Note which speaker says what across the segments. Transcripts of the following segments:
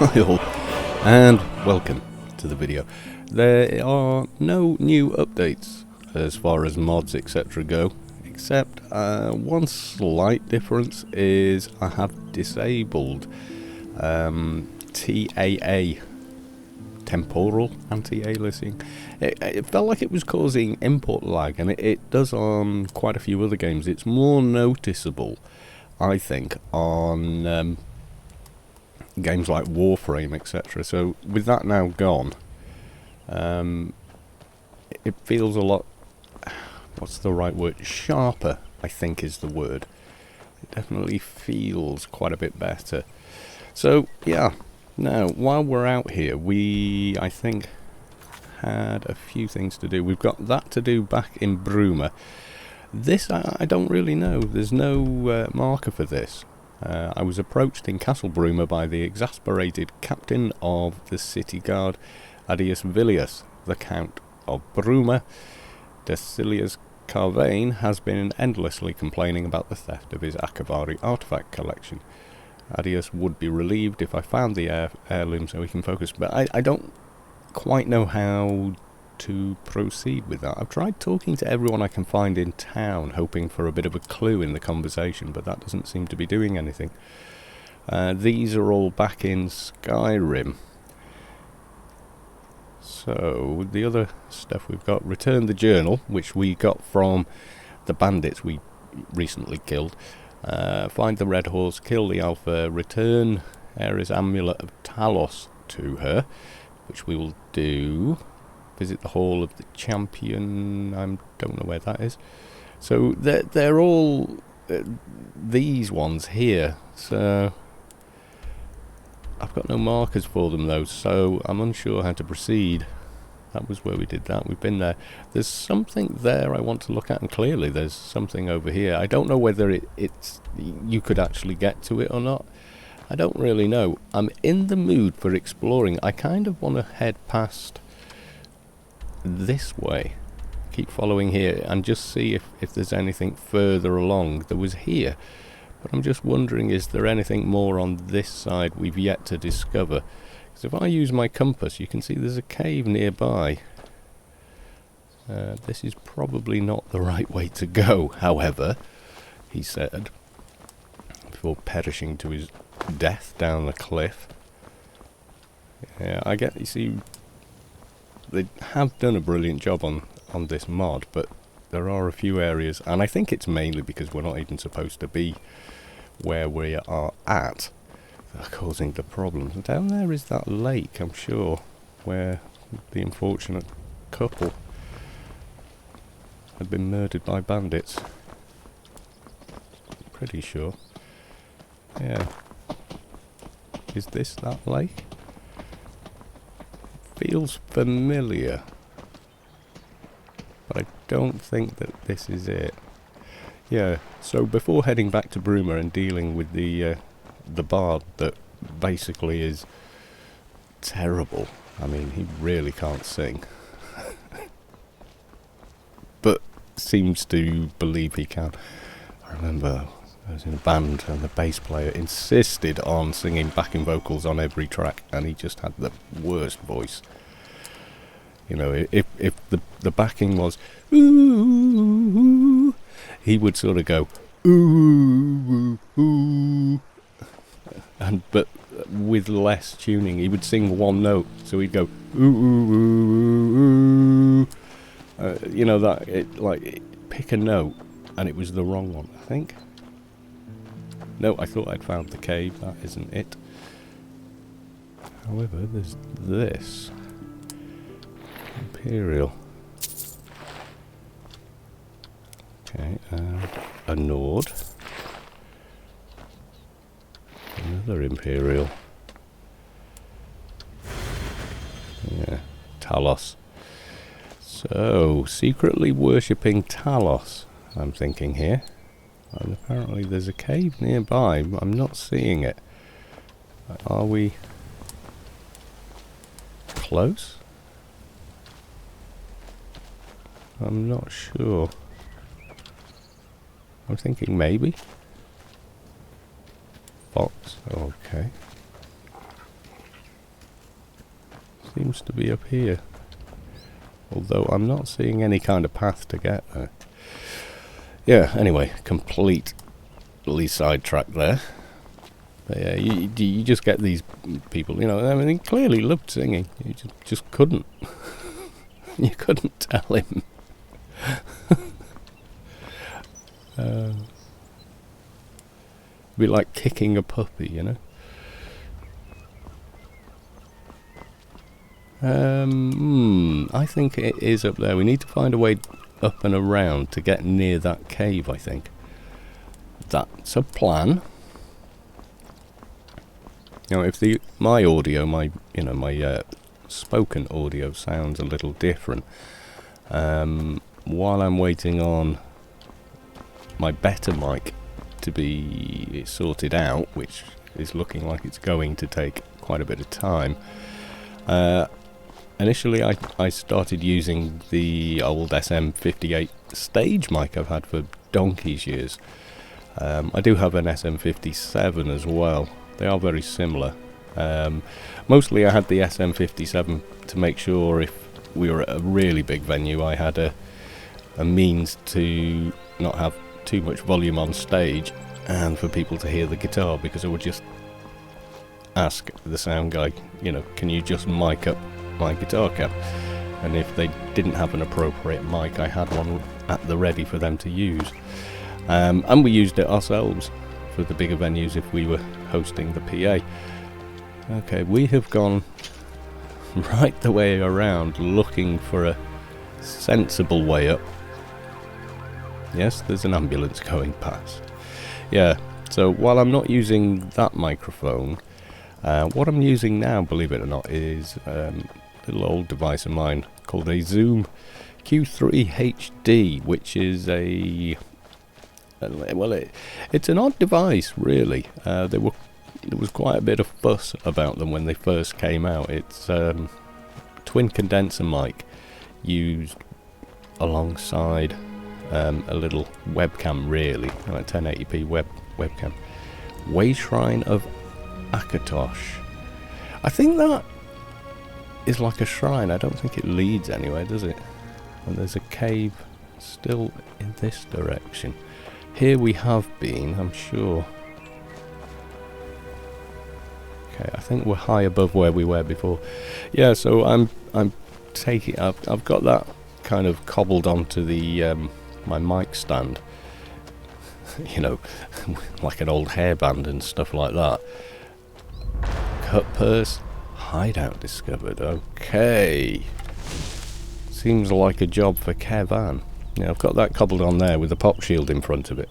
Speaker 1: Hi all, and welcome to the video. There are no new updates as far as mods etc go, except one slight difference is I have disabled TAA, temporal anti-aliasing. It felt like it was causing input lag, and it does on quite a few other games. It's more noticeable, I think, on games like Warframe etc. So with that now gone, it feels a lot, what's the right word, sharper I think is the word. It definitely feels quite a bit better. So yeah, now while we're out here, we I think had a few things to do. We've got that to do back in BRUMA. This I don't really know, there's no marker for this. I was approached in Castle BRUMA by the exasperated captain of the city guard, Adius Villius, the Count of BRUMA. Decilius Carvain has been endlessly complaining about the theft of his Akavari artifact collection. Adius would be relieved if I found the heirloom so he can focus, but I don't quite know how to proceed with that. I've tried talking to everyone I can find in town, hoping for a bit of a clue in the conversation, but that doesn't seem to be doing anything. These are all back in Skyrim. So the other stuff we've got: return the journal, which we got from the bandits we recently killed. Find the red horse, kill the alpha, return Ares' amulet of Talos to her, which we will do. Visit the Hall of the Champion. I don't know where that is. So they're all these ones here. So I've got no markers for them though, so I'm unsure how to proceed. That was where we did that. We've been there. There's something there I want to look at, and clearly there's something over here. I don't know whether it's you could actually get to it or not. I don't really know. I'm in the mood for exploring. I kind of want to head past this way, keep following here and just see if there's anything further along. There was here, but I'm just wondering, is there anything more on this side we've yet to discover? Because if I use my compass, you can see there's a cave nearby. This is probably not the right way to go, however, he said, before perishing to his death down the cliff. Yeah, I get, you see, they have done a brilliant job on this mod, but there are a few areas, and I think it's mainly because we're not even supposed to be where we are at, that are causing the problems. Down there is that lake, I'm sure, where the unfortunate couple had been murdered by bandits. Pretty sure. Yeah. Is this that lake? Feels familiar, but I don't think that this is it. Yeah, so before heading back to BRUMA and dealing with the bard that basically is terrible. I mean, he really can't sing. But seems to believe he can. I remember I was in a band and the bass player insisted on singing backing vocals on every track, and he just had the worst voice. You know, if the backing was ooh, he would sort of go ooh, ooh, ooh, and but with less tuning. He would sing one note, so he'd go ooh, ooh, ooh, ooh. You know, that pick a note, and it was the wrong one, I think. No, I thought I'd found the cave. That isn't it. However, there's this. Imperial. Okay, a Nord. Another Imperial. Yeah, Talos. So, secretly worshipping Talos, I'm thinking here. And apparently there's a cave nearby, but I'm not seeing it. Are we close? I'm not sure. I'm thinking maybe. Fox, okay. seems to be up here. Although I'm not seeing any kind of path to get there. Yeah, anyway, completely sidetracked there. But yeah, you just get these people, you know, I mean, he clearly loved singing. You just couldn't. You couldn't tell him. Be like kicking a puppy, you know. I think it is up there. We need to find a way up and around to get near that cave, I think. That's a plan. Now, if my audio, my spoken audio sounds a little different, while I'm waiting on my better mic to be sorted out, which is looking like it's going to take quite a bit of time. Initially I started using the old SM58 stage mic I've had for donkey's years. I do have an SM57 as well. They are very similar. Mostly I had the SM57 to make sure if we were at a really big venue I had a means to not have too much volume on stage and for people to hear the guitar, because I would just ask the sound guy, you know, can you just mic up my guitar cab? And if they didn't have an appropriate mic, I had one at the ready for them to use. And we used it ourselves for the bigger venues if we were hosting the PA. Okay, we have gone right the way around looking for a sensible way up. Yes, there's an ambulance going past. Yeah, so while I'm not using that microphone, what I'm using now, believe it or not, is a little old device of mine called a Zoom Q3 HD, which is it's an odd device, really. There was quite a bit of fuss about them when they first came out. It's twin condenser mic used alongside a little webcam, really, like 1080p webcam. Wayshrine of Akatosh. I think that is like a shrine. I don't think it leads anywhere, does it? And there's a cave still in this direction. Here we have been, I'm sure. Okay, I think we're high above where we were before. Yeah, so I'm taking. I've got that kind of cobbled onto the my mic stand. You know, like an old hairband and stuff like that. Cut purse, hideout discovered. Okay, seems like a job for Kevan. Yeah, I've got that cobbled on there with the pop shield in front of it,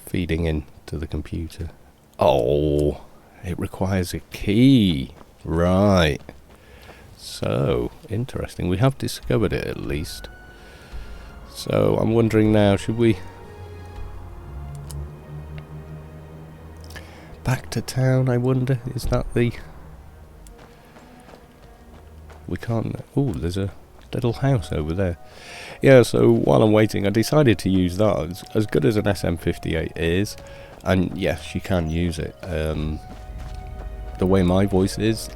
Speaker 1: feeding into the computer. Oh, it requires a key. Right. So, interesting. We have discovered it at least. So, I'm wondering now, should we... Back to town, I wonder? Is that the... We can't... Oh, there's a little house over there. Yeah, so while I'm waiting, I decided to use that. As good as an SM58 is, and yes, you can use it. The way my voice is,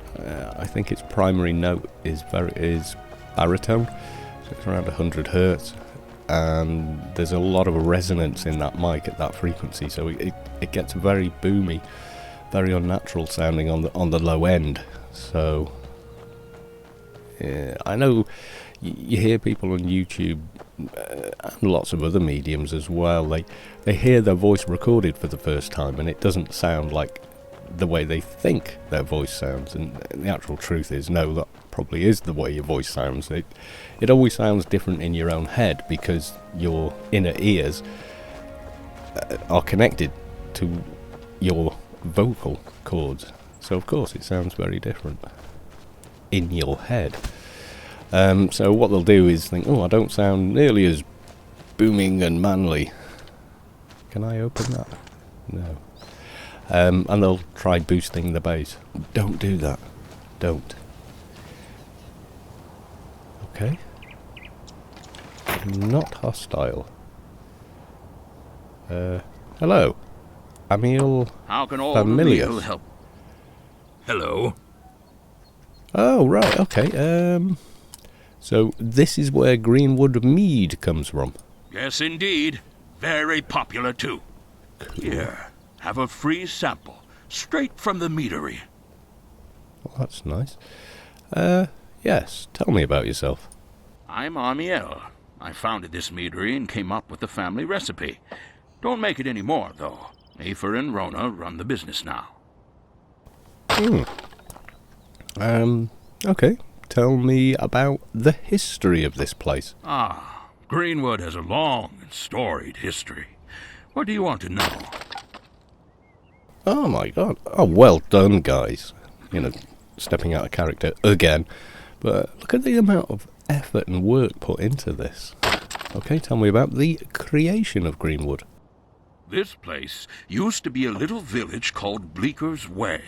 Speaker 1: I think its primary note is baritone, so it's around 100 hertz, and there's a lot of resonance in that mic at that frequency, so it gets very boomy, very unnatural sounding on the low end. So yeah, I know you hear people on YouTube and lots of other mediums as well. They hear their voice recorded for the first time, and it doesn't sound like the way they think their voice sounds, and the actual truth is, no, that probably is the way your voice sounds. It always sounds different in your own head because your inner ears are connected to your vocal cords, so of course it sounds very different in your head. So what they'll do is think, oh, I don't sound nearly as booming and manly. Can I open that? No. And they'll try boosting the bass. Don't do that. Don't. Okay. Not hostile. Hello. Amiel
Speaker 2: How can all
Speaker 1: Familius.
Speaker 2: legal help? Hello.
Speaker 1: Oh, right, okay. So this is where Greenwood mead comes from.
Speaker 2: Yes, indeed. Very popular, too.
Speaker 1: Cool.
Speaker 2: Here, have a free sample, straight from the meadery.
Speaker 1: Well, that's nice. Yes, tell me about yourself.
Speaker 2: I'm Amiel. I founded this meadery and came up with the family recipe. Don't make it any more, though. Afer and Rona run the business now.
Speaker 1: Okay. Tell me about the history of this place.
Speaker 2: Greenwood has a long and storied history. What do you want to know?
Speaker 1: Oh my god. Oh, well done, guys. Stepping out of character again. But look at the amount of effort and work put into this. Okay, tell me about the creation of Greenwood.
Speaker 2: This place used to be a little village called Bleeker's Way.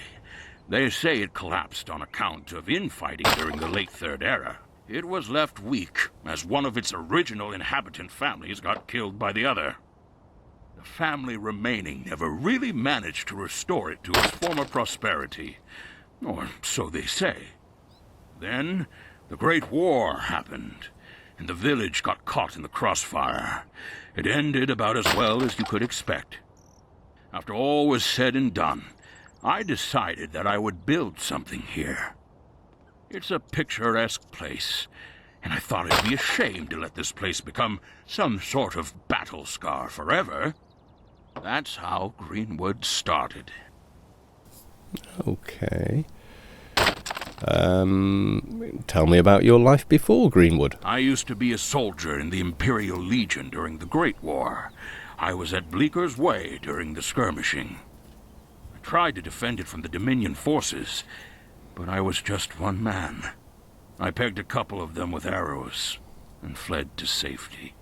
Speaker 2: They say it collapsed on account of infighting during the late Third Era. It was left weak, as one of its original inhabitant families got killed by the other. The family remaining never really managed to restore it to its former prosperity. Or so they say. Then, the Great War happened, and the village got caught in the crossfire. It ended about as well as you could expect. After all was said and done, I decided that I would build something here. It's a picturesque place, and I thought it'd be a shame to let this place become some sort of battle scar forever. That's how Greenwood started.
Speaker 1: Okay. Tell me about your life before Greenwood.
Speaker 2: I used to be a soldier in the Imperial Legion during the Great War. I was at Bleeker's Way during the skirmishing. I tried to defend it from the Dominion forces, but I was just one man. I pegged a couple of them with arrows and fled to safety.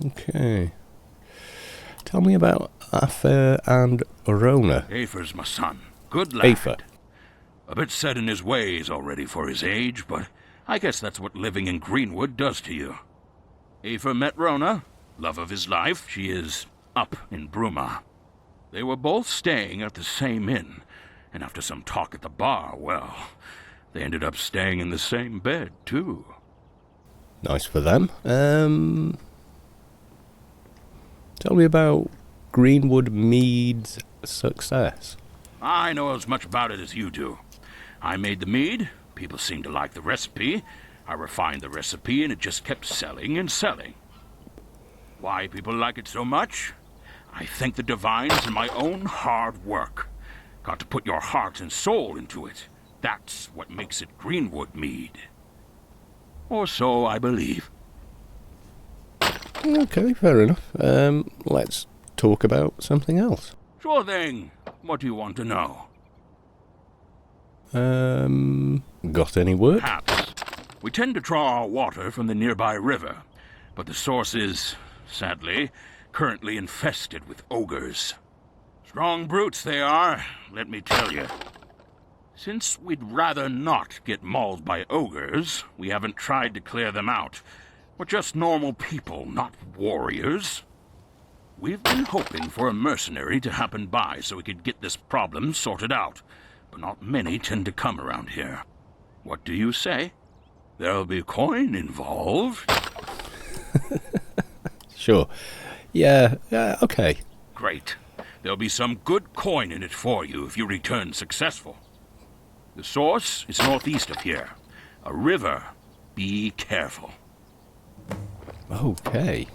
Speaker 1: Okay. Tell me about Afer and Rona.
Speaker 2: Afer's my son. Good lad.
Speaker 1: Afer.
Speaker 2: A bit set in his ways already for his age, but I guess that's what living in Greenwood does to you. Afer met Rona, love of his life. She is up in BRUMA. They were both staying at the same inn, and after some talk at the bar, well, they ended up staying in the same bed, too.
Speaker 1: Nice for them. Tell me about Greenwood Mead's success.
Speaker 2: I know as much about it as you do. I made the mead, people seemed to like the recipe, I refined the recipe, and it just kept selling and selling. Why people like it so much? I thank the divines and my own hard work. Got to put your heart and soul into it. That's what makes it Greenwood mead. Or so I believe.
Speaker 1: Okay, fair enough. Let's talk about something else.
Speaker 2: Sure thing. What do you want to know?
Speaker 1: Got any work?
Speaker 2: Perhaps. We tend to draw our water from the nearby river, but the source is, sadly, currently infested with ogres. Strong brutes they are, let me tell you. Since we'd rather not get mauled by ogres, we haven't tried to clear them out. We're just normal people, not warriors. We've been hoping for a mercenary to happen by so we could get this problem sorted out, but not many tend to come around here. What do you say? There'll be coin involved.
Speaker 1: Sure. Yeah, okay.
Speaker 2: Great. There'll be some good coin in it for you if you return successful. The source is northeast of here. A river. Be careful.
Speaker 1: Okay.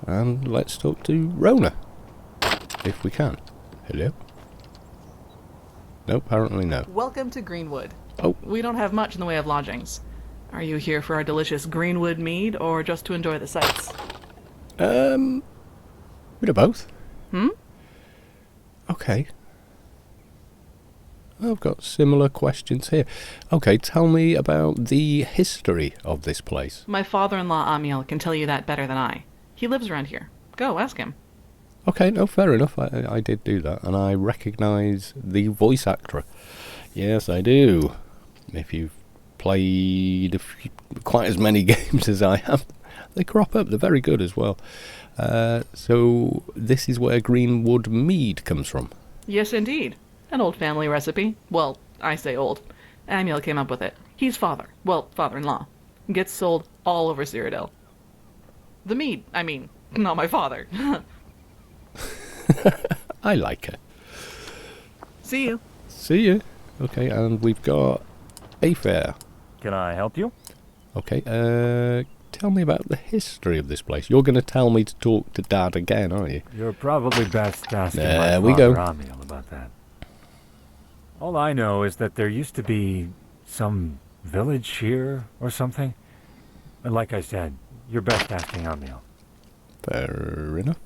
Speaker 1: And let's talk to Rona, if we can. Hello? No, apparently no.
Speaker 3: Welcome to Greenwood.
Speaker 1: Oh.
Speaker 3: We don't have much in the way of lodgings. Are you here for our delicious Greenwood mead, or just to enjoy the sights?
Speaker 1: Bit of both. Okay. I've got similar questions here. Okay, tell me about the history of this place.
Speaker 3: My father-in-law Amiel can tell you that better than I. He lives around here. Go, ask him.
Speaker 1: Okay, no, fair enough. I did do that, and I recognise the voice actor. Yes, I do. If you've played quite as many games as I have, they crop up. They're very good as well. So this is where greenwood mead comes from.
Speaker 3: Yes, indeed. An old family recipe. Well, I say old. Amiel came up with it. He's father-in-law. Gets sold all over Cyrodiil. The mead, I mean, not my father.
Speaker 1: I like her.
Speaker 3: See you.
Speaker 1: See you. Okay, and we've got a fair.
Speaker 4: Can I help you?
Speaker 1: Okay, tell me about the history of this place. You're going to tell me to talk to Dad again, aren't you?
Speaker 4: You're probably best asking
Speaker 1: There
Speaker 4: my
Speaker 1: we go.
Speaker 4: father Amiel about that. All I know is that there used to be some village here or something. And like I said, you're best asking Amiel.
Speaker 1: Fair enough.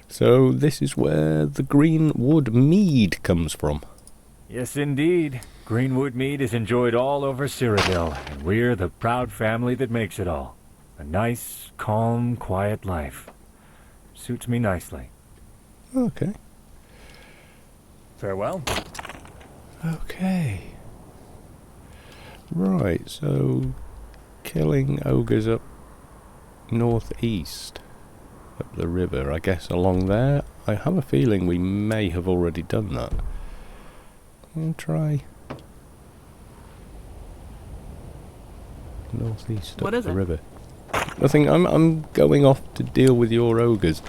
Speaker 1: So this is where the greenwood mead comes from.
Speaker 4: Yes, indeed. Greenwood mead is enjoyed all over Cyrodiil, and we're the proud family that makes it all. A nice, calm, quiet life. Suits me nicely.
Speaker 1: Okay.
Speaker 4: Farewell.
Speaker 1: Okay. Right, so killing ogres up northeast, up the river, I guess along there. I have a feeling we may have already done that. I'll try northeast
Speaker 3: What
Speaker 1: up
Speaker 3: is
Speaker 1: the
Speaker 3: it?
Speaker 1: river. Nothing. I'm going off to deal with your ogres,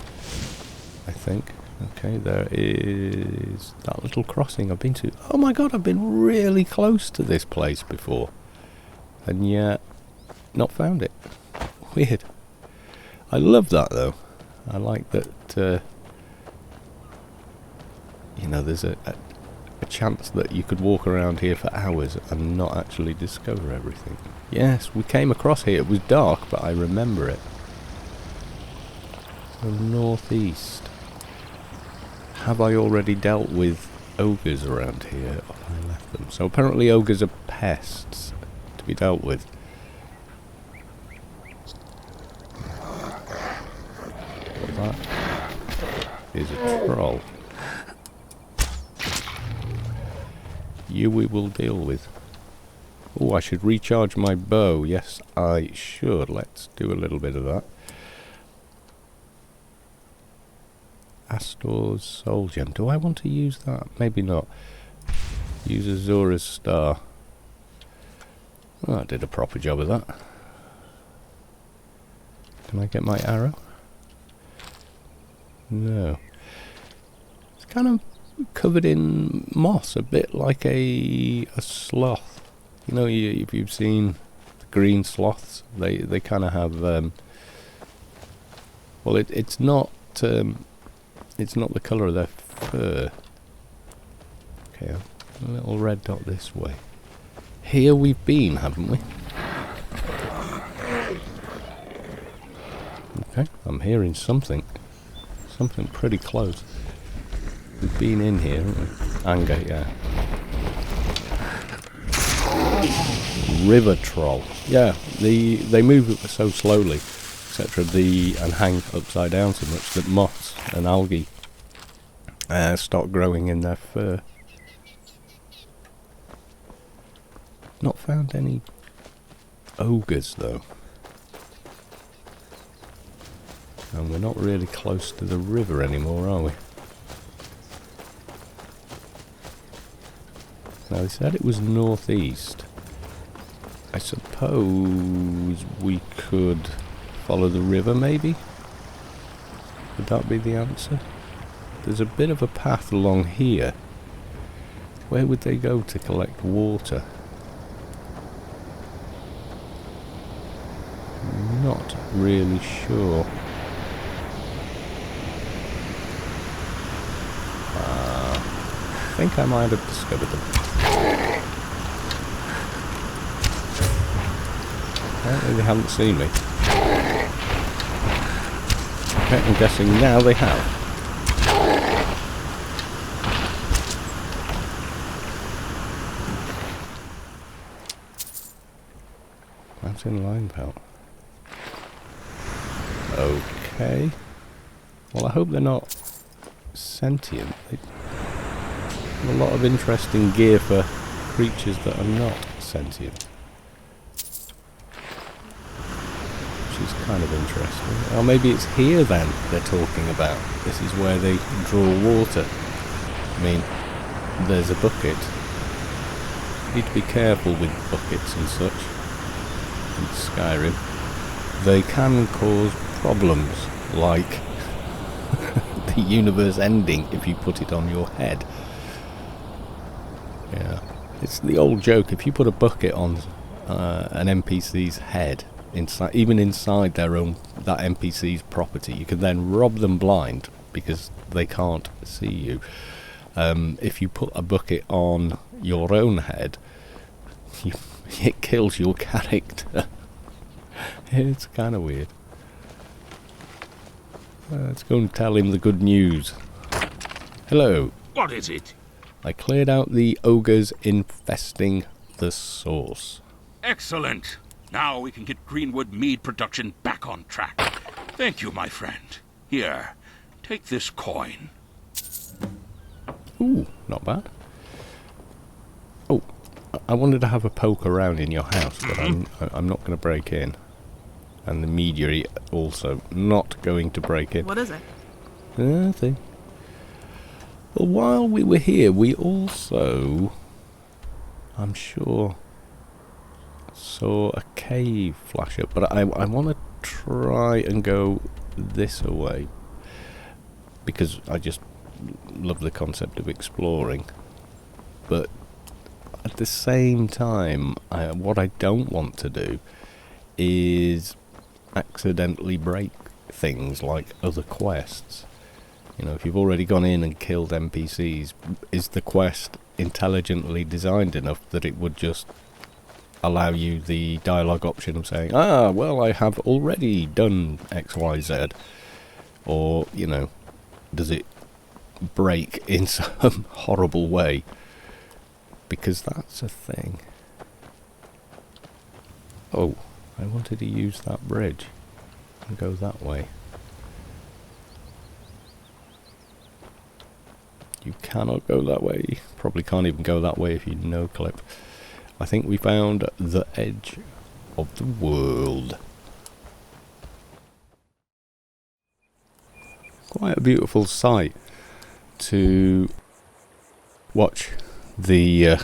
Speaker 1: I think. Okay, there is that little crossing I've been to. Oh my god, I've been really close to this place before, and yet not found it. Weird. I love that though. I like that. You know, there's a chance that you could walk around here for hours and not actually discover everything. Yes, we came across here. It was dark, but I remember it. So northeast. Have I already dealt with ogres around here? Or have I left them? So apparently ogres are pests to be dealt with. That is a troll. You we will deal with. Oh, I should recharge my bow. Yes, I should. Let's do a little bit of that. Astor's Soul Gem. Do I want to use that? Maybe not. Use Azura's Star. Oh, I did a proper job of that. Can I get my arrow? No. It's kind of covered in moss, a bit like a sloth. You know, if you've seen the green sloths, they kind of have. Well, it's not the colour of their fur. Okay, a little red dot this way. Here we've been, haven't we? Okay, I'm hearing something pretty close. We've been in here, haven't we? Anger, yeah. River troll. Yeah, they move so slowly, etc. And hang upside down so much that moths and algae start growing in their fur. Not found any ogres though. And we're not really close to the river anymore, are we? Now they said it was northeast. I suppose we could follow the river maybe? Would that be the answer? There's a bit of a path along here. Where would they go to collect water? Not really sure. I think I might have discovered them. Apparently they haven't seen me. Okay, I'm guessing now they have. Mountain linepout. Okay. Well, I hope they're not sentient. They have a lot of interesting gear for creatures that are not sentient. Which is kind of interesting. Or maybe it's here then they're talking about. This is where they draw water. I mean, there's a bucket. You need to be careful with buckets and such in Skyrim. They can cause problems, like the universe ending if you put it on your head. Yeah, it's the old joke. If you put a bucket on an NPC's head, inside, even inside their own, that NPC's property, you can then rob them blind because they can't see you. If you put a bucket on your own head, it kills your character. It's kind of weird. Let's go and tell him the good news. Hello.
Speaker 2: What is it?
Speaker 1: I cleared out the ogres infesting the source.
Speaker 2: Excellent. Now we can get Greenwood mead production back on track. Thank you, my friend. Here, take this coin.
Speaker 1: Ooh, not bad. Oh, I wanted to have a poke around in your house, but I'm not going to break in. And the media also not going to break in.
Speaker 3: What is it?
Speaker 1: Nothing. Well, while we were here, we also, I'm sure, saw a cave flash up. But I want to try and go this way, because I just love the concept of exploring. But at the same time, what I don't want to do is accidentally break things like other quests. You know, if you've already gone in and killed NPCs, is the quest intelligently designed enough that it would just allow you the dialogue option of saying, well, I have already done XYZ? Or, you know, does it break in some horrible way? Because that's a thing. Oh, I wanted to use that bridge and go that way. You cannot go that way. Probably can't even go that way if you no clip. I think we found the edge of the world. Quite a beautiful sight to watch the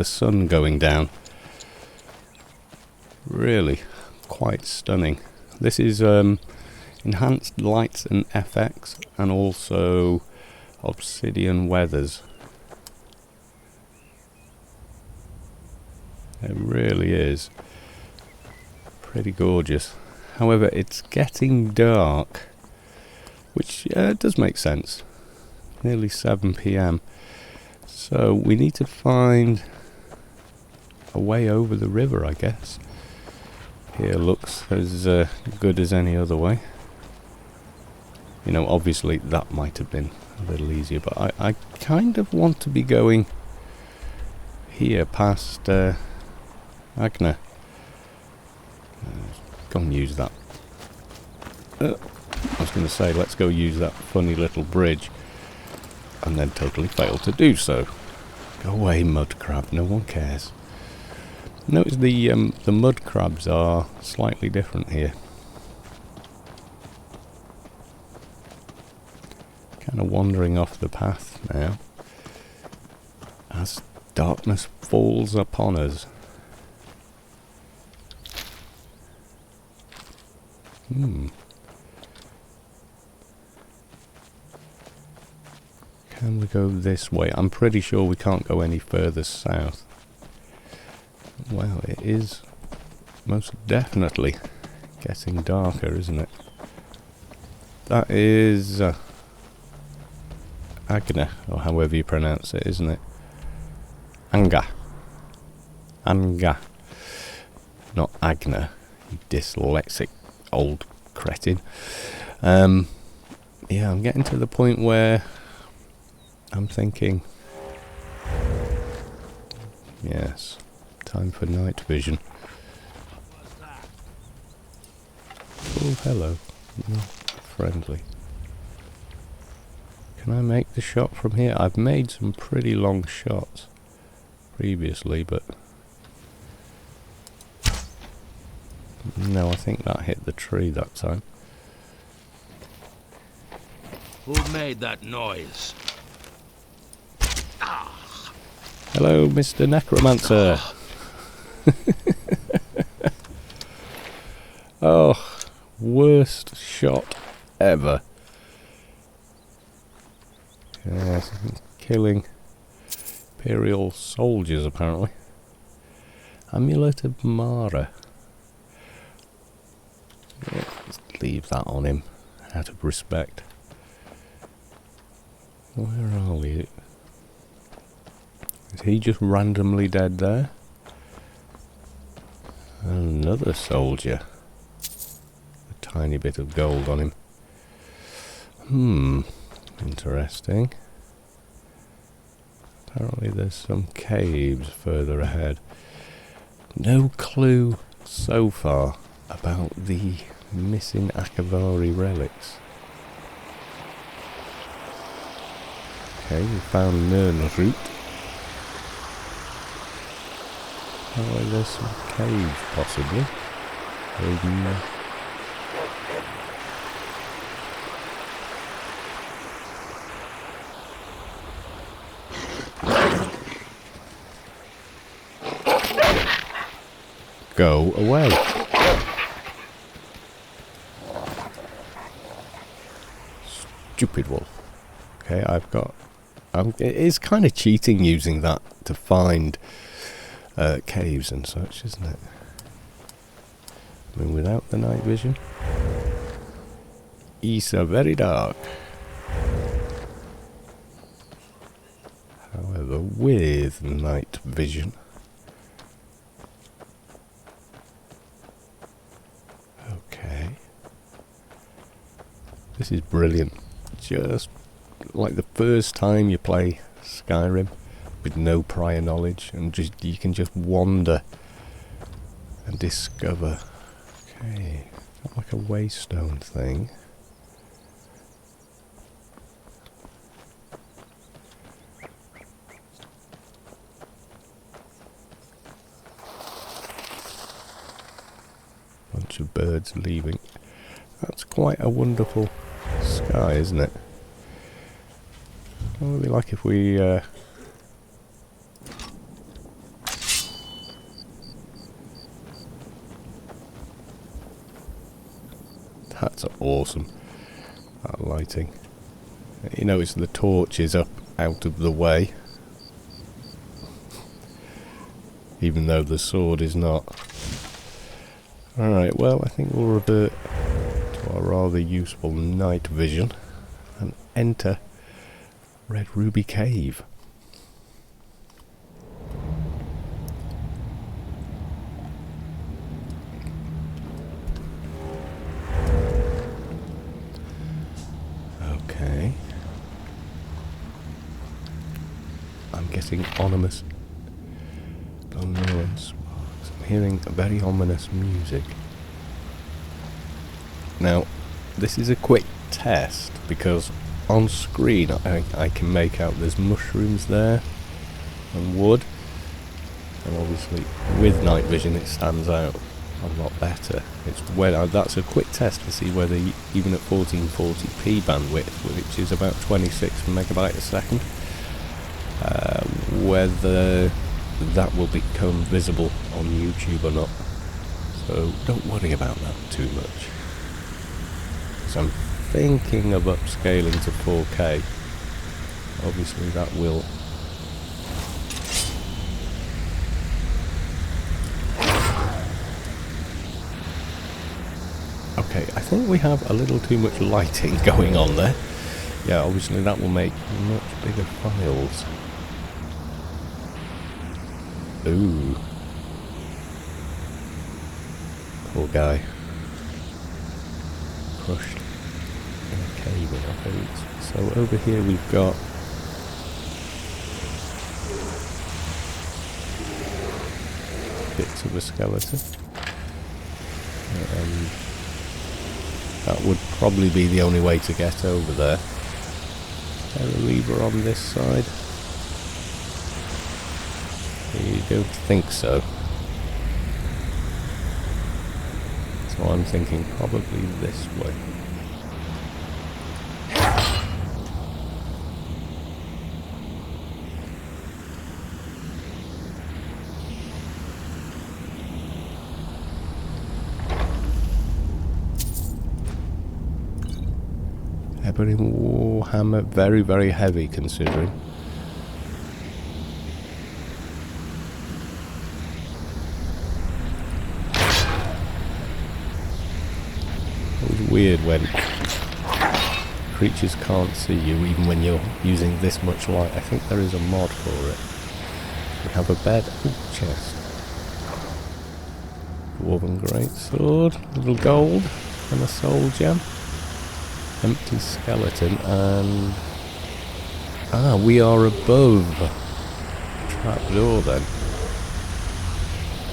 Speaker 1: sun going down. Really quite stunning. This is enhanced lights and FX, and also obsidian weathers. It really is pretty gorgeous. However, it's getting dark, which does make sense. Nearly 7 PM. So we need to find a way over the river, I guess. Here looks as good as any other way. You know, obviously that might have been a little easier, but I kind of want to be going here past Agna. Go and use that. I was going to say, let's go use that funny little bridge, and then totally failed to do so. Go away, mud crab, no one cares. Notice the mud crabs are slightly different here. Kind of wandering off the path now as darkness falls upon us. Can we go this way? I'm pretty sure we can't go any further south. Well, it is most definitely getting darker, isn't it? That is Agna, or however you pronounce it, isn't it? Anga. Not Agna, you dyslexic old cretin. Yeah, I'm getting to the point where I'm thinking, yes, time for night vision. Oh, hello. You're friendly. Can I make the shot from here? I've made some pretty long shots previously, but No, I think that hit the tree that time.
Speaker 2: Who made that noise?
Speaker 1: Hello, Mr. Necromancer. Oh, worst shot ever. Yes, killing Imperial soldiers apparently. Amulet of Mara. Yeah, let's leave that on him out of respect. Where are we? Is he just randomly dead there? Another soldier. A tiny bit of gold on him. Interesting. Apparently there's some caves further ahead. No clue so far about the missing Akavari relics. Okay, we found Nirnroot. Oh, there's some caves possibly. Maybe. Go away. Stupid wolf. Okay, it is kind of cheating using that to find caves and such, isn't it? I mean, without the night vision. It's very dark. However, with night vision. Okay. This is brilliant. Just like the first time you play Skyrim with no prior knowledge, and you can just wander and discover. Okay, got like a waystone thing. Bunch of birds leaving. That's quite a wonderful sky, isn't it? What would it be like if we that's awesome. That lighting. You notice the torch is up out of the way, even though the sword is not. Alright, well, I think we'll revert to our rather useful night vision and enter Red Ruby Cave. Okay. I'm getting ominous. I'm hearing very ominous music. Now, this is a quick test because on screen I can make out there's mushrooms there and wood, and obviously with night vision it stands out a lot better. That's a quick test to see whether even at 1440p bandwidth, which is about 26 megabytes a second, whether that will become visible on YouTube or not. So don't worry about that too much. So I'm thinking of upscaling to 4K. Obviously that will okay, I think we have a little too much lighting going on there. Yeah, obviously that will make much bigger files. Ooh. Poor guy. Crushed in a cave in our boots. So over here we've got bits of a skeleton. That would probably be the only way to get over there. Is there a lever on this side? You don't think so? So I'm thinking probably this way. Ebony Warhammer, very, very heavy considering. It was weird when creatures can't see you even when you're using this much light. I think there is a mod for it. We have a bed. Ooh, chest. Dwarven greatsword, little gold, and a soul gem. Empty skeleton, and we are above trap door then.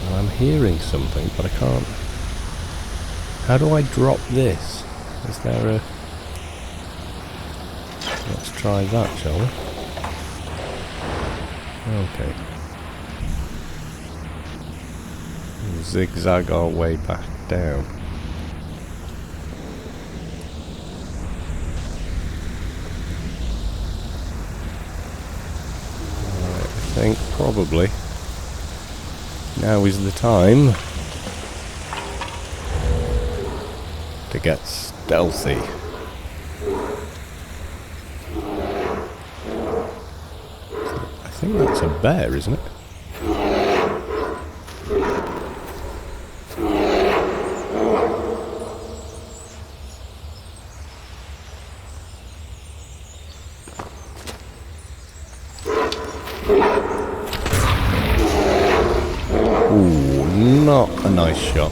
Speaker 1: And I'm hearing something, but I can't. How do I drop this? Is there a... Let's try that, shall we? Okay. We'll zigzag our way back down. I think probably now is the time to get stealthy. I think that's a bear, isn't it? Not a nice shot.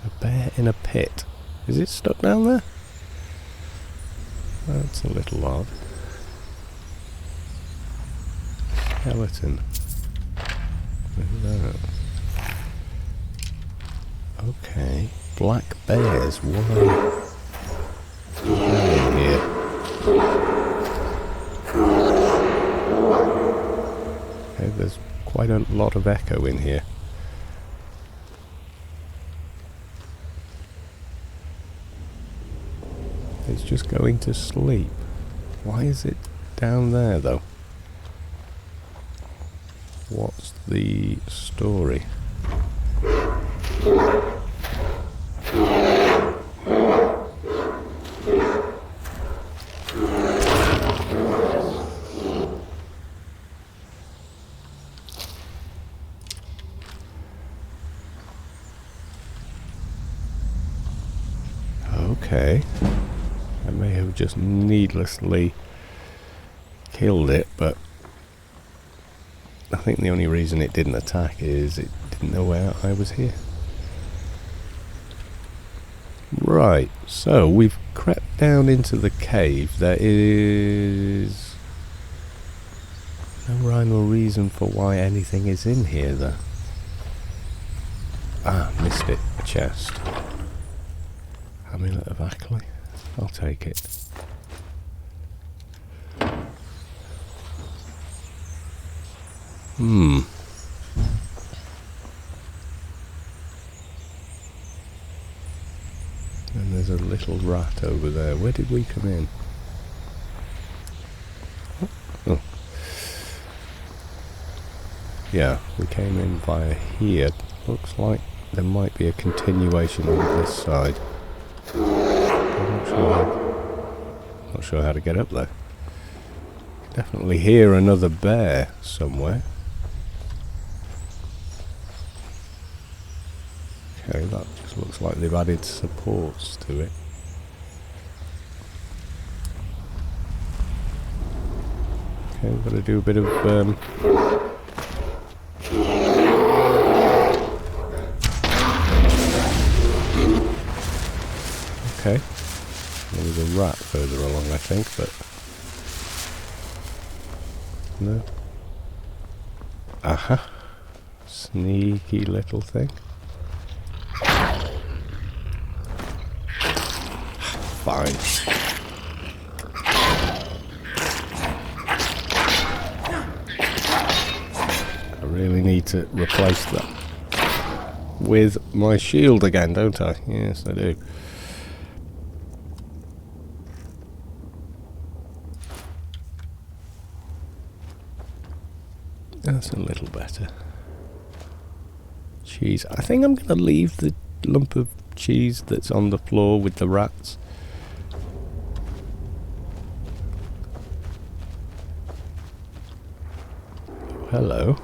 Speaker 1: A bear in a pit. Is it stuck down there? That's a little odd. Skeleton. No. Okay. Black bears. Why? Here. Okay, there's quite a lot of echo in here. It's just going to sleep. Why is it down there though? What's the story? Okay, I may have just needlessly killed it, but I think the only reason it didn't attack is it didn't know where I was here. Right, so we've crept down into the cave. There is no rhyme or reason for why anything is in here though. Missed it. A chest. Amulet of Ackley. I'll take it. And there's a little rat over there. Where did we come in? Oh. Yeah, we came in via here. Looks like there might be a continuation on this side. I'm not sure how to get up there. Definitely hear another bear somewhere. Okay, that just looks like they've added supports to it. Okay, we've got to do a bit of okay. There was a rat further along, I think, but no. Aha. Sneaky little thing. Fine. need to replace that with my shield again, don't I? Yes, I do. That's a little better. Cheese. I think I'm going to leave the lump of cheese that's on the floor with the rats. Oh, hello.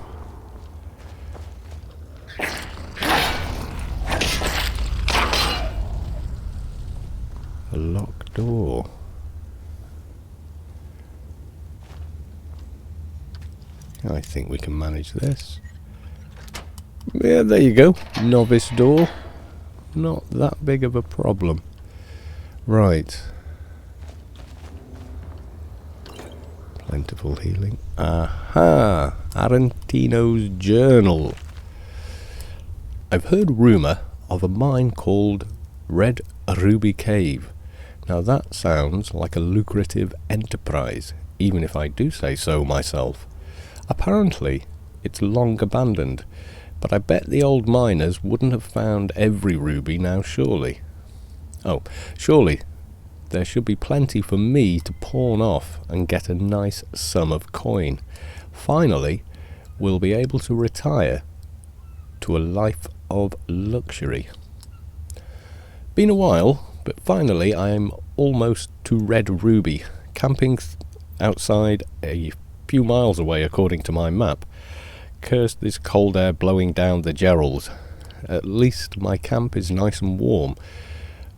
Speaker 1: A locked door. I think we can manage this. Yeah, there you go. Novice door. Not that big of a problem. Right. Plentiful healing. Aha! Arantino's journal. I've heard rumour of a mine called Red Ruby Cave. Now that sounds like a lucrative enterprise, even if I do say so myself. Apparently, it's long abandoned, but I bet the old miners wouldn't have found every ruby now, surely. Oh, surely there should be plenty for me to pawn off and get a nice sum of coin. Finally, we'll be able to retire to a life of luxury. Been a while, but finally I'm almost to Red Ruby, camping outside a few miles away according to my map. Curse this cold air blowing down the Gerals. At least my camp is nice and warm,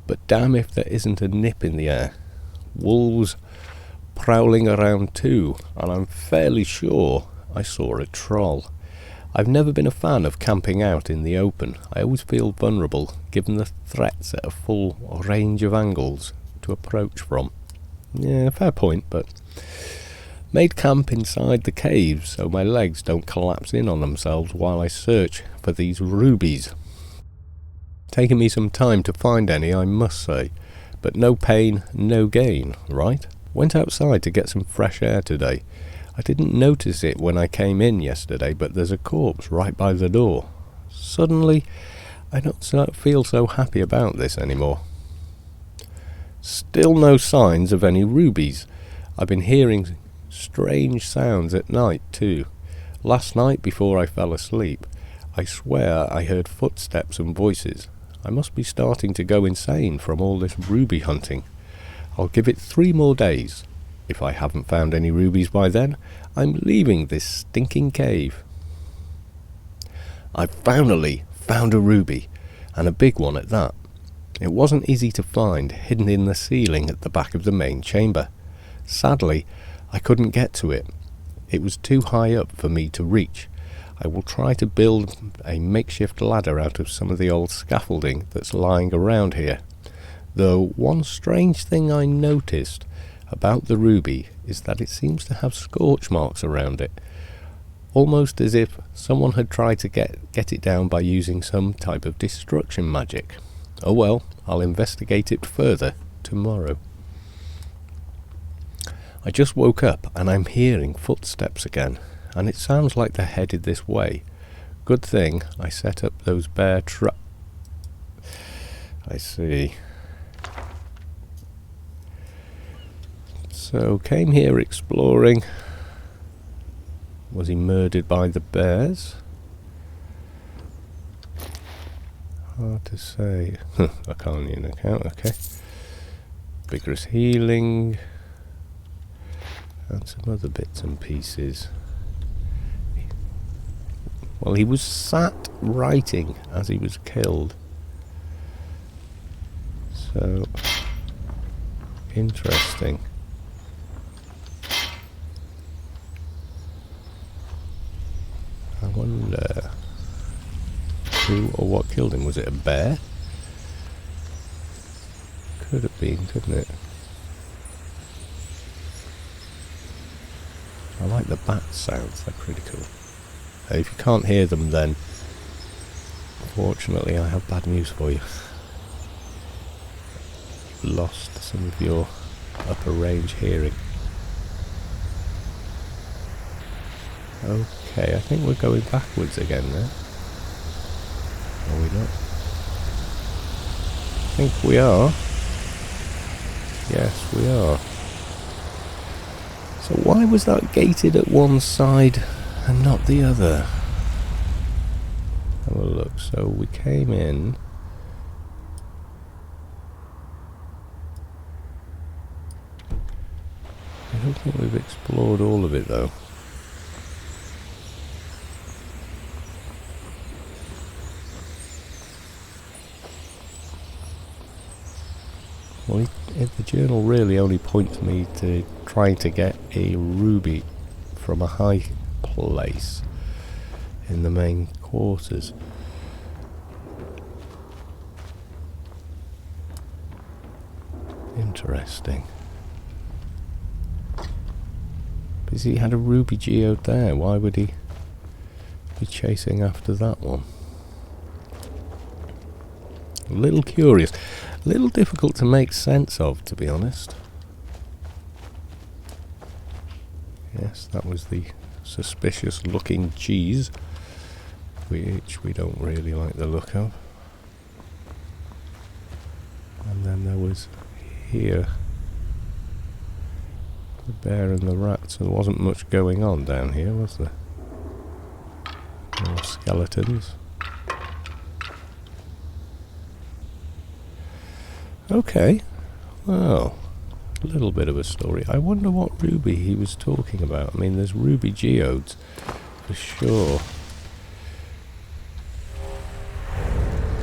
Speaker 1: but damn if there isn't a nip in the air. Wolves prowling around too, and I'm fairly sure I saw a troll. I've never been a fan of camping out in the open. I always feel vulnerable given the threats at a full range of angles to approach from. Yeah, fair point, but made camp inside the caves so my legs don't collapse in on themselves while I search for these rubies. Taking me some time to find any, I must say, but no pain, no gain, right? Went outside to get some fresh air today. I didn't notice it when I came in yesterday, but there's a corpse right by the door. Suddenly, I don't feel so happy about this anymore. Still no signs of any rubies. I've been hearing strange sounds at night too. Last night before I fell asleep, I swear I heard footsteps and voices. I must be starting to go insane from all this ruby hunting. I'll give it 3 more days. If I haven't found any rubies by then, I'm leaving this stinking cave. I finally found a ruby, and a big one at that. It wasn't easy to find, hidden in the ceiling at the back of the main chamber. Sadly, I couldn't get to it. It was too high up for me to reach. I will try to build a makeshift ladder out of some of the old scaffolding that's lying around here. Though one strange thing I noticed about the ruby is that it seems to have scorch marks around it, almost as if someone had tried to get it down by using some type of destruction magic. Oh well, I'll investigate it further tomorrow. I just woke up and I'm hearing footsteps again, and it sounds like they're headed this way. Good thing I set up those bear traps. I see. So, came here exploring. Was he murdered by the bears? Hard to say. I can't even account, okay. Vigorous healing. And some other bits and pieces. Well, he was sat writing as he was killed. So, interesting. I wonder who or what killed him. Was it a bear? Could have been, couldn't it? I like the bat sounds, they're pretty cool. If you can't hear them, then unfortunately I have bad news for you. You've lost some of your upper range hearing. Okay, I think we're going backwards again now. Are we not? I think we are. Yes, we are. So why was that gated at one side and not the other? Have a look. So we came in. I don't think we've explored all of it though. Well, the journal really only points me to trying to get a ruby from a high place in the main quarters. Interesting. Because he had a ruby geode there, why would he be chasing after that one? A little curious. A little difficult to make sense of, to be honest. Yes, that was the suspicious looking cheese, which we don't really like the look of. And then there was here the bear and the rats. There wasn't much going on down here, was there? More skeletons. Okay, well, a little bit of a story. I wonder what ruby he was talking about. I mean, there's ruby geodes, for sure.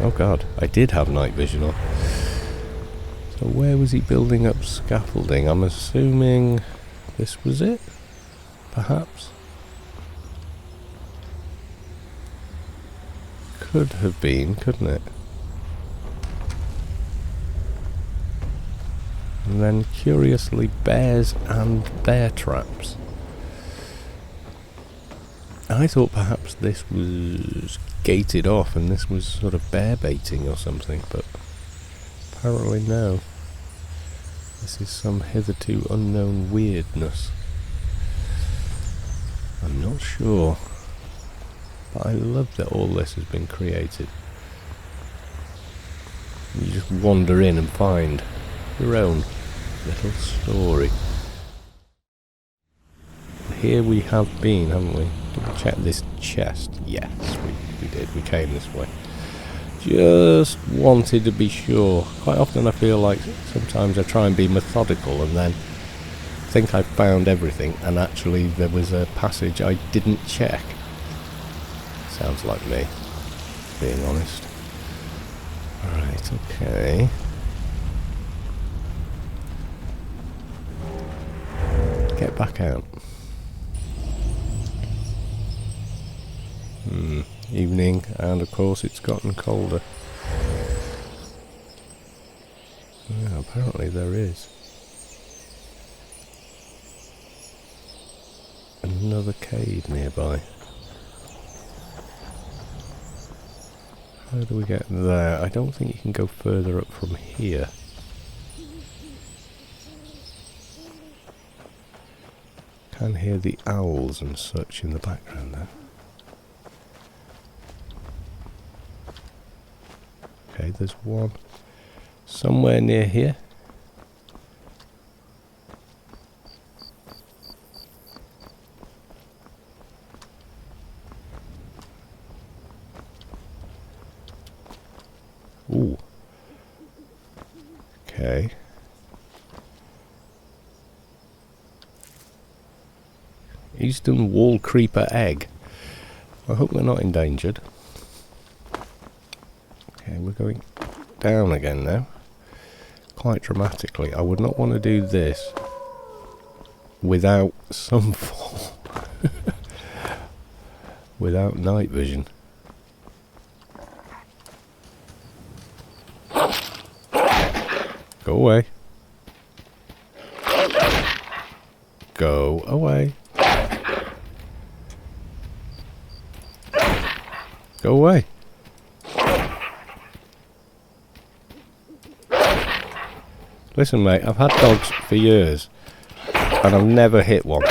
Speaker 1: Oh god, I did have night vision on. So where was he building up scaffolding? I'm assuming this was it, perhaps? Could have been, couldn't it? And then, curiously, bears and bear traps. I thought perhaps this was gated off and this was sort of bear baiting or something, but apparently no. This is some hitherto unknown weirdness. I'm not sure. But I love that all this has been created. You just wander in and find your own little story. Here we have been, haven't we? Did we check this chest? Yes, we did. We came this way. Just wanted to be sure. Quite often I feel like sometimes I try and be methodical and then think I've found everything, and actually there was a passage I didn't check. Sounds like me, being honest. Right, okay. Get back out. Evening, and of course it's gotten colder. Yeah, apparently there is. Another cave nearby. How do we get there? I don't think you can go further up from here. Can hear the owls and such in the background there. Okay, there's one somewhere near here. Ooh. Okay. Eastern wall creeper egg. I hope we're not endangered. Okay, we're going down again now. Quite dramatically. I would not want to do this without some form. Without night vision. Go away. Go away. Go away. Listen, mate, I've had dogs for years and I've never hit one.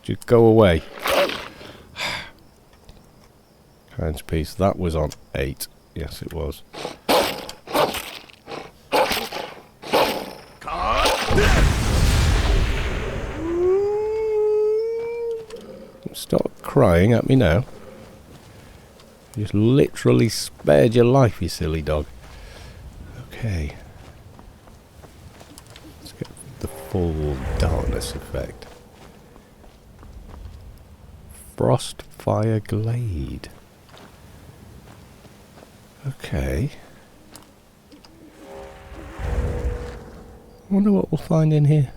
Speaker 1: Just go away. Timepiece. That was on 8. Yes, it was. Stop crying at me now. You just literally spared your life, you silly dog. Okay. Let's get the full darkness effect. Frostfire Glade. Okay. Wonder what we'll find in here.